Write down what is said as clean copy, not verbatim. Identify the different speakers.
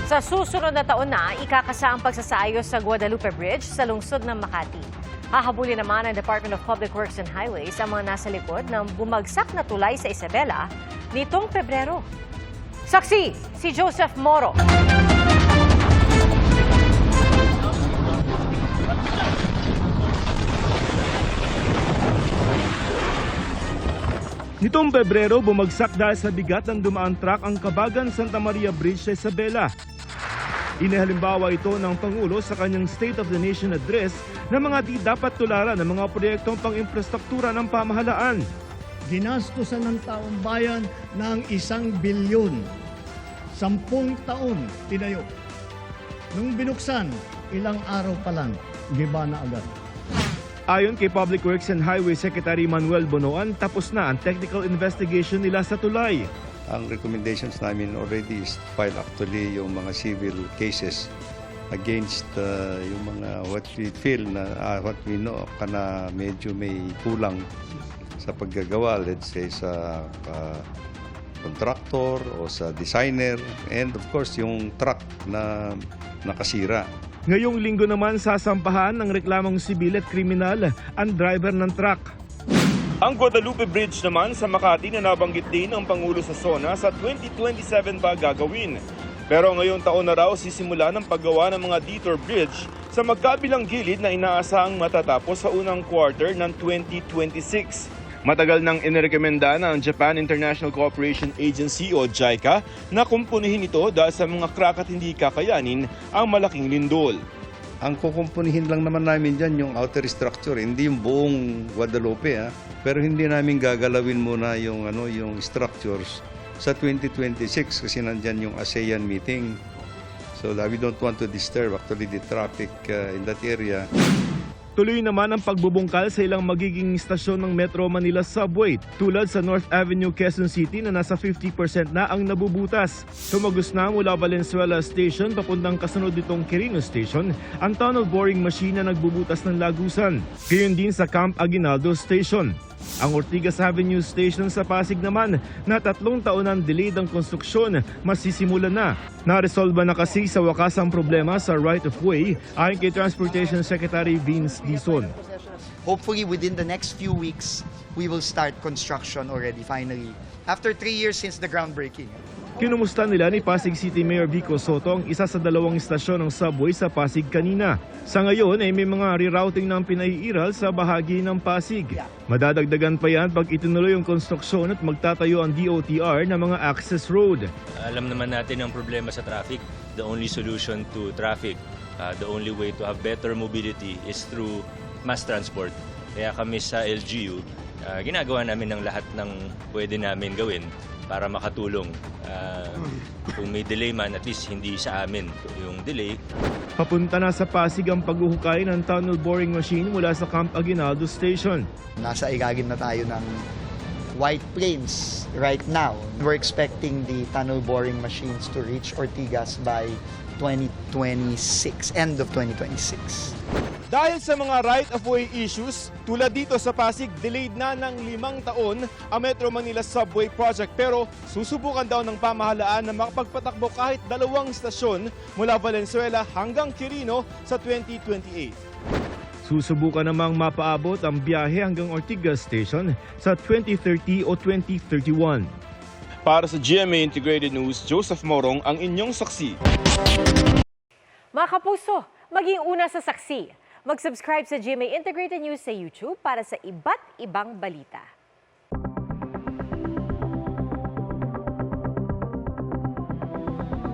Speaker 1: Sa susunod na taon na, ikakasa ang pagsasaayos sa Guadalupe Bridge sa lungsod ng Makati. Hahabulin naman ng Department of Public Works and Highways ang mga nasa likod ng bumagsak na tulay sa Isabela nitong Pebrero. Saksi, si Joseph Moro.
Speaker 2: Nitong Pebrero, bumagsak dahil sa bigat ng dumaang truck ang Kabagan Santa Maria Bridge sa Isabela. Inihalimbawa ito ng Pangulo sa kanyang State of the Nation Address na mga di dapat tularan ng mga proyektong pang-infrastruktura ng pamahalaan.
Speaker 3: Ginastusan ng taong bayan ng 1 bilyon. 10 taon tinayo. Nung binuksan, ilang araw pa lang, giba na agad.
Speaker 2: Ayon kay Public Works and Highway Secretary Manuel Bonoan, tapos na ang technical investigation nila sa tulay.
Speaker 4: Ang recommendations namin already is file actually yung mga civil cases against yung mga what we feel na what we know na medyo may kulang sa paggagawa, let's say sa contractor o sa designer, and of course yung truck na nakasira.
Speaker 2: Ngayong linggo naman sasampahan ng reklamong sibil at kriminal ang driver ng truck. Ang Guadalupe Bridge naman sa Makati na nabanggit din ng Pangulo sa SONA sa 2027 pa gagawin. Pero ngayong taon na raw sisimula ng paggawa ng mga detour bridge sa magkabilang gilid na inaasahang matatapos sa unang quarter ng 2026. Matagal nang inirekomenda ng Japan International Cooperation Agency o JICA na kumpunihin ito dahil sa mga crack at hindi kakayanin ang malaking lindol.
Speaker 4: Ang kukumpunihin lang naman namin dyan yung outer structure, hindi yung buong Guadalupe. Pero hindi namin gagalawin muna yung, yung structures sa 2026 kasi nandyan yung ASEAN meeting. So we don't want to disturb actually the traffic in that area.
Speaker 2: Tuloy naman ang pagbubungkal sa ilang magiging istasyon ng Metro Manila Subway tulad sa North Avenue, Quezon City na nasa 50% na ang nabubutas. Tumagos na mula Valenzuela Station papuntang kasunod nitong Quirino Station ang tunnel boring machine na nagbubutas ng lagusan. Gayon din sa Camp Aguinaldo Station. Ang Ortigas Avenue Station sa Pasig naman na 3 taon ang delayed ang konstruksyon, masisimulan na. Naresolba na kasi sa wakas ang problema sa right-of-way ayon kay Transportation Secretary Vince Dizon.
Speaker 5: Hopefully within the next few weeks, we will start construction already finally. After 3 years since the groundbreaking.
Speaker 2: Kinumusta nila ni Pasig City Mayor Vico Soto ang isa sa 2 istasyon ng subway sa Pasig kanina. Sa ngayon ay may mga rerouting ng pinaiiral sa bahagi ng Pasig. Madadagdagan pa yan pag itinuloy yung konstruksyon at magtatayo ang DOTR na mga access road.
Speaker 6: Alam naman natin ang problema sa traffic. The only solution to traffic, the only way to have better mobility is through mass transport. Kaya kami sa LGU, ginagawa namin ng lahat ng pwede namin gawin para makatulong. Kung may delay man, at least hindi sa amin yung delay.
Speaker 2: Papunta na sa Pasig ang paghuhukay ng tunnel boring machine mula sa Camp Aguinaldo Station.
Speaker 5: Nasa ilalim na tayo ng White Plains right now. We're expecting the tunnel boring machines to reach Ortigas by 2026, end of 2026.
Speaker 2: Dahil sa mga right-of-way issues, tulad dito sa Pasig, delayed na ng 5 taon ang Metro Manila Subway Project. Pero susubukan daw ng pamahalaan na makapagpatakbo kahit 2 istasyon mula Valenzuela hanggang Quirino sa 2028. Susubukan namang mapaabot ang biyahe hanggang Ortigas Station sa 2030 o 2031. Para sa GMA Integrated News, Joseph Morong ang inyong saksi.
Speaker 1: Mga kapuso, maging una sa saksi. Mag-subscribe sa GMA Integrated News sa YouTube para sa iba't ibang balita.